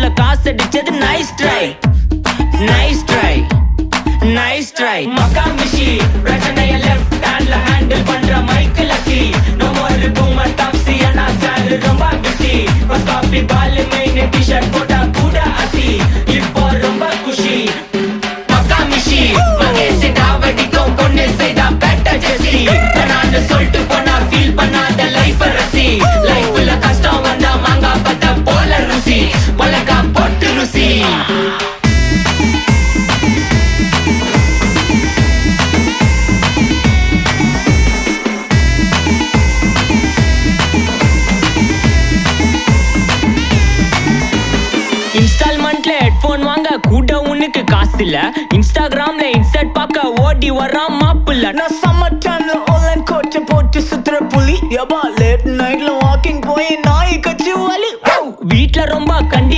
லைஃப்ல காசு அடிச்சது nice try nice try nice try மக்கா மிஷி பிரச்சனைய லெஃப்ட் ஹேண்ட்ல ஹேண்டில் பண்ற மைக்கேல் அசி நோ மோர் பூமர் டாக்ஸி அண்ணா சார் ரொம்ப பிஸி பஸ் காப்பி பால் மெயின் டி-ஷர்ட் போட்டா கூட அசி இப்போ ரொம்ப குஷி மக்கா மிஷி மகேஷ் டாவடிக்கும் பொண்ணு செய்தா பெட்ட ஜெசி நான் சொல்லிட்டு போனா ஃபீல் பண்ணாத லைஃப் ரசி லைஃப்ல கஷ்டம் வந்தா மாங்கா பத்த போல ருசி மொளகா போட்டு ருசி இன்ஸ்டால்மெண்ட்ல ஹெட்போன் வாங்க கூட உனக்கு காசு இல்ல இன்ஸ்டாகிராம்ல இன்ஸ்டன்ட் பார்க்க ஓடி வரான் மாப்பிள்ள நான் சம்மர் டைம்ல ஆன்லைன் கோட்டை போட்டு சுத்துற புலி யபா லேட் நைட்ல வாக்கிங் போய் நாய் கச்சி வலி வீட்ல ரொம்ப கண்டிஷன்